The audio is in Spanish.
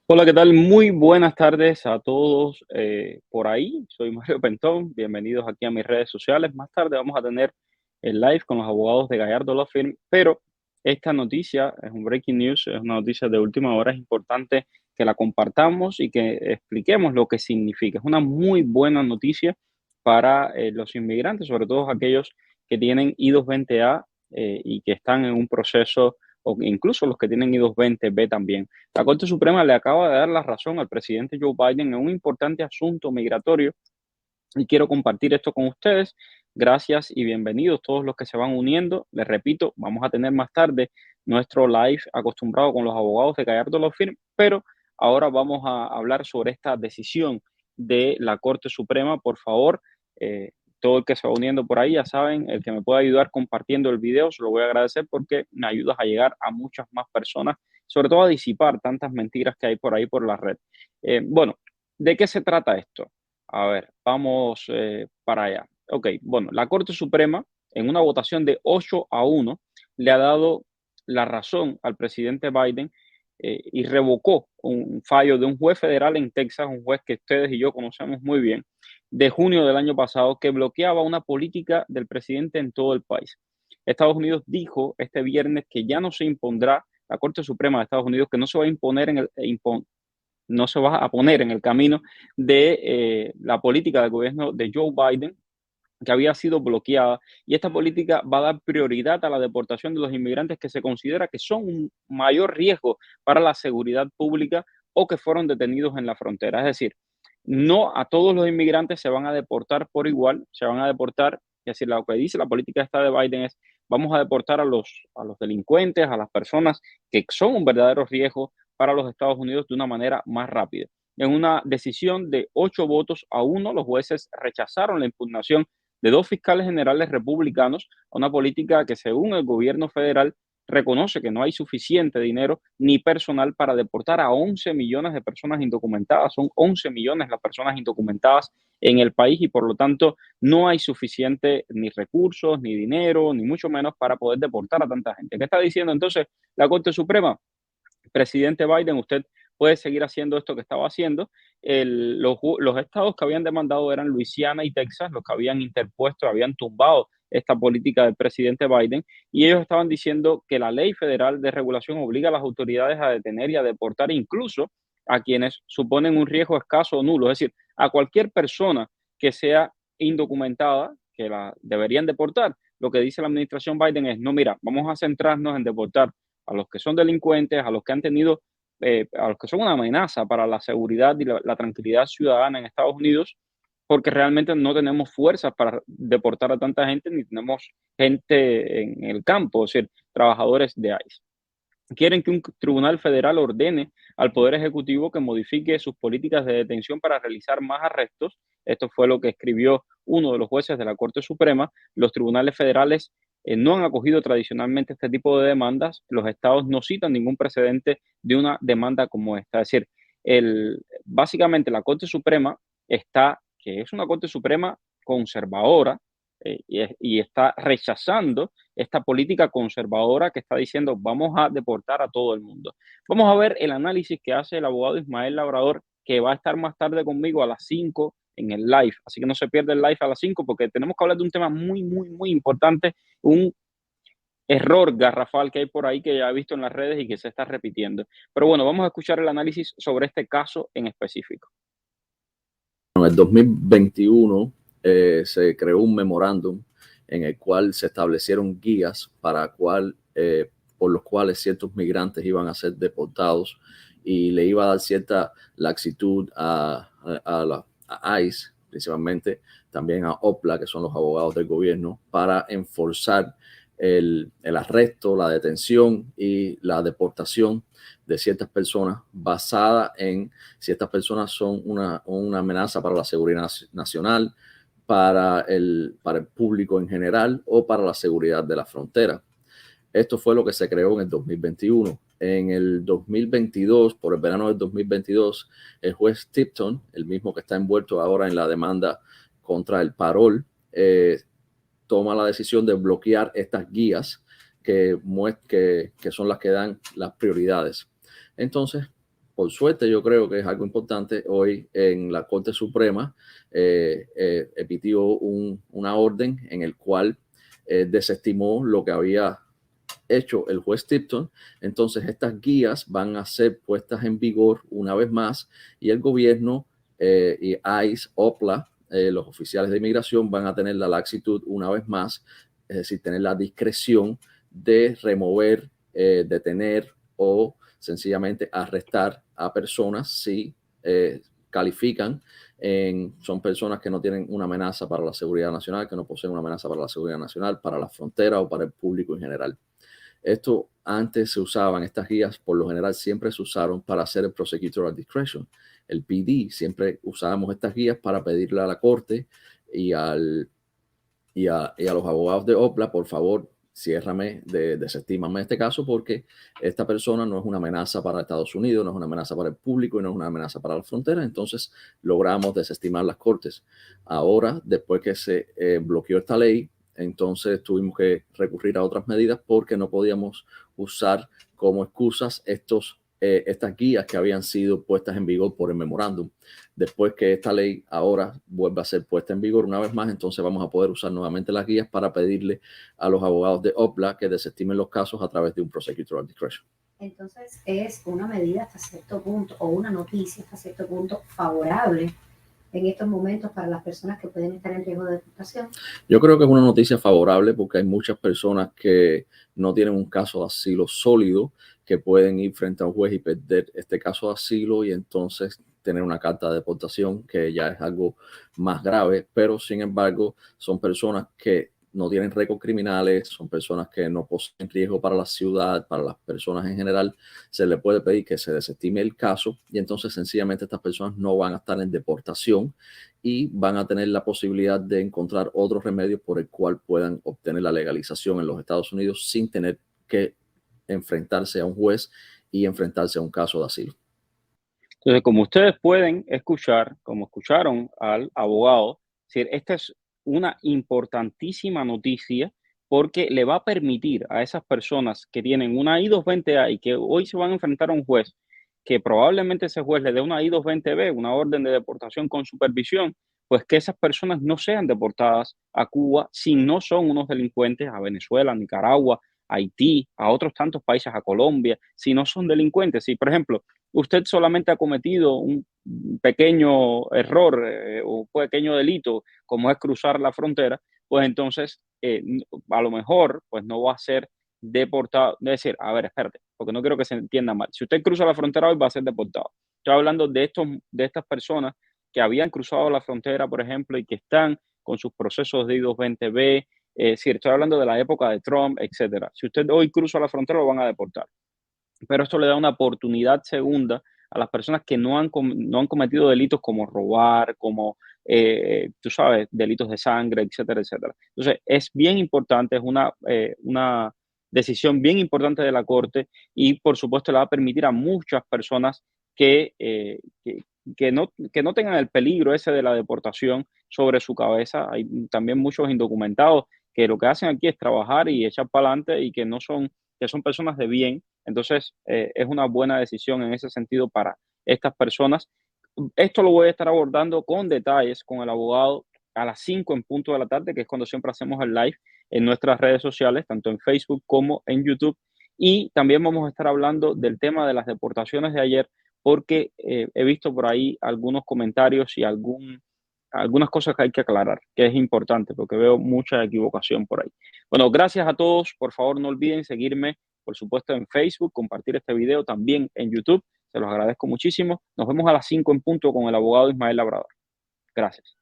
Hola, ¿qué tal? Muy buenas tardes a todos por ahí. Soy Mario Pentón. Bienvenidos aquí a mis redes sociales. Más tarde vamos a tener el live con los abogados de Gallardo Law Firm, pero esta noticia es un breaking news, es una noticia de última hora. Es importante que la compartamos y que expliquemos lo que significa. Es una muy buena noticia para los inmigrantes, sobre todo aquellos que tienen I-220A y que están en un proceso, o incluso los que tienen I-220B también. La Corte Suprema le acaba de dar la razón al presidente Joe Biden en un importante asunto migratorio y quiero compartir esto con ustedes. Gracias y bienvenidos todos los que se van uniendo. Les repito, vamos a tener más tarde nuestro live acostumbrado con los abogados de Gallardo Law Firm, pero ahora vamos a hablar sobre esta decisión de la Corte Suprema. Por favor, eh, todo el que se va uniendo por ahí, ya saben, el que me pueda ayudar compartiendo el video, se lo voy a agradecer porque me ayudas a llegar a muchas más personas, sobre todo a disipar tantas mentiras que hay por ahí por la red. Bueno, ¿de qué se trata esto? A ver, vamos para allá. Ok, bueno, la Corte Suprema, en una votación de 8-1, le ha dado la razón al presidente Biden y revocó un fallo de un juez federal en Texas, un juez que ustedes y yo conocemos muy bien, de junio del año pasado, que bloqueaba una política del presidente en todo el país. Estados Unidos dijo este viernes que ya no se impondrá, la Corte Suprema de Estados Unidos, que no se va a imponer no se va a poner en el camino de la política del gobierno de Joe Biden, que había sido bloqueada, y esta política va a dar prioridad a la deportación de los inmigrantes que se considera que son un mayor riesgo para la seguridad pública o que fueron detenidos en la frontera. Es decir, no a todos los inmigrantes se van a deportar por igual, se van a deportar, es decir, lo que dice la política esta de Biden es, vamos a deportar a los delincuentes, a las personas que son un verdadero riesgo para los Estados Unidos de una manera más rápida. En una decisión de 8 votos a 1, los jueces rechazaron la impugnación de dos fiscales generales republicanos a una política que, según el gobierno federal, reconoce que no hay suficiente dinero ni personal para deportar a 11 millones de personas indocumentadas. Son 11 millones las personas indocumentadas en el país y por lo tanto no hay suficiente ni recursos, ni dinero, ni mucho menos para poder deportar a tanta gente. ¿Qué está diciendo entonces la Corte Suprema? Presidente Biden, usted puede seguir haciendo esto que estaba haciendo. Los estados que habían demandado eran Luisiana y Texas, los que habían interpuesto, habían tumbado esta política del presidente Biden, y ellos estaban diciendo que la ley federal de regulación obliga a las autoridades a detener y a deportar incluso a quienes suponen un riesgo escaso o nulo, es decir, a cualquier persona que sea indocumentada, que la deberían deportar. Lo que dice la administración Biden es, no, mira, vamos a centrarnos en deportar a los que son delincuentes, a los que han tenido, a los que son una amenaza para la seguridad y la tranquilidad ciudadana en Estados Unidos, porque realmente no tenemos fuerzas para deportar a tanta gente, ni tenemos gente en el campo, es decir, trabajadores de ICE. Quieren que un tribunal federal ordene al Poder Ejecutivo que modifique sus políticas de detención para realizar más arrestos. Esto fue lo que escribió uno de los jueces de la Corte Suprema. Los tribunales federales no han acogido tradicionalmente este tipo de demandas. Los estados no citan ningún precedente de una demanda como esta. Es decir, básicamente la Corte Suprema está, que es una Corte Suprema conservadora, y está rechazando esta política conservadora que está diciendo vamos a deportar a todo el mundo. Vamos a ver el análisis que hace el abogado Ismael Labrador, que va a estar más tarde conmigo a las 5 en el live. Así que no se pierda el live a las 5 porque tenemos que hablar de un tema muy, muy, muy importante, un error garrafal que hay por ahí que ya he visto en las redes y que se está repitiendo. Pero bueno, vamos a escuchar el análisis sobre este caso en específico. En el 2021 se creó un memorándum en el cual se establecieron guías por los cuales ciertos migrantes iban a ser deportados y le iba a dar cierta laxitud a ICE, principalmente también a OPLA, que son los abogados del gobierno, para enforzar el arresto, la detención y la deportación de ciertas personas basada en si estas personas son una amenaza para la seguridad nacional, para el público en general o para la seguridad de la frontera. Esto fue lo que se creó en el 2021. En el 2022, por el verano del 2022, el juez Tipton, el mismo que está envuelto ahora en la demanda contra el parol, toma la decisión de bloquear estas guías que son las que dan las prioridades. Entonces, por suerte, yo creo que es algo importante. Hoy en la Corte Suprema emitió una orden en el cual desestimó lo que había hecho el juez Tipton. Entonces estas guías van a ser puestas en vigor una vez más y el gobierno y ICE, OPLA, los oficiales de inmigración van a tener la laxitud una vez más, es decir, tener la discreción de remover, detener o sencillamente arrestar a personas si califican son personas que no tienen una amenaza para la seguridad nacional, que no poseen una amenaza para la seguridad nacional, para la frontera o para el público en general. Esto antes se usaban, estas guías por lo general siempre se usaron para hacer el prosecutorial discretion. El PD siempre usábamos estas guías para pedirle a la corte y a los abogados de OPLA, por favor, ciérrame, desestímame este caso porque esta persona no es una amenaza para Estados Unidos, no es una amenaza para el público y no es una amenaza para la frontera. Entonces logramos desestimar las cortes. Ahora, después que se bloqueó esta ley, entonces tuvimos que recurrir a otras medidas porque no podíamos usar como excusas estas guías que habían sido puestas en vigor por el memorándum. Después que esta ley ahora vuelva a ser puesta en vigor una vez más, entonces vamos a poder usar nuevamente las guías para pedirle a los abogados de OPLA que desestimen los casos a través de un prosecutorial discretion. Entonces es una medida hasta cierto punto o una noticia hasta cierto punto favorable en estos momentos para las personas que pueden estar en riesgo de deportación. Yo creo que es una noticia favorable porque hay muchas personas que no tienen un caso de asilo sólido, que pueden ir frente a un juez y perder este caso de asilo y entonces tener una carta de deportación, que ya es algo más grave, pero sin embargo son personas que no tienen récords criminales, son personas que no poseen riesgo para la ciudad, para las personas en general. Se le puede pedir que se desestime el caso y entonces sencillamente estas personas no van a estar en deportación y van a tener la posibilidad de encontrar otros remedios por el cual puedan obtener la legalización en los Estados Unidos sin tener que enfrentarse a un juez y enfrentarse a un caso de asilo. Entonces, como ustedes pueden escuchar, como escucharon al abogado, es decir, esta es una importantísima noticia porque le va a permitir a esas personas que tienen una I-220A y que hoy se van a enfrentar a un juez, que probablemente ese juez le dé una I-220B, una orden de deportación con supervisión, pues que esas personas no sean deportadas a Cuba si no son unos delincuentes, a Venezuela, a Nicaragua, a Haití, a otros tantos países, a Colombia, si no son delincuentes. Si, por ejemplo, usted solamente ha cometido un pequeño error o un pequeño delito, como es cruzar la frontera, pues entonces a lo mejor pues no va a ser deportado. Es decir, a ver, espérate, porque no quiero que se entienda mal. Si usted cruza la frontera hoy va a ser deportado. Estoy hablando de estas personas que habían cruzado la frontera, por ejemplo, y que están con sus procesos de I-220B. Sí, estoy hablando de la época de Trump, etcétera. Si usted hoy cruza la frontera, lo van a deportar, pero esto le da una oportunidad segunda a las personas que no han cometido delitos como robar, como, tú sabes, delitos de sangre, etcétera, etcétera. Entonces, es bien importante, es una decisión bien importante de la Corte y, por supuesto, le va a permitir a muchas personas que no tengan el peligro ese de la deportación sobre su cabeza. Hay también muchos indocumentados que lo que hacen aquí es trabajar y echar para adelante y que son personas de bien. Entonces, es una buena decisión en ese sentido para estas personas. Esto lo voy a estar abordando con detalles con el abogado a las 5 en punto de la tarde, que es cuando siempre hacemos el live en nuestras redes sociales, tanto en Facebook como en YouTube. Y también vamos a estar hablando del tema de las deportaciones de ayer, porque he visto por ahí algunos comentarios y algunas cosas que hay que aclarar, que es importante, porque veo mucha equivocación por ahí. Bueno, gracias a todos. Por favor, no olviden seguirme, por supuesto, en Facebook, compartir este video también en YouTube. Se los agradezco muchísimo. Nos vemos a las 5 en punto con el abogado Ismael Labrador. Gracias.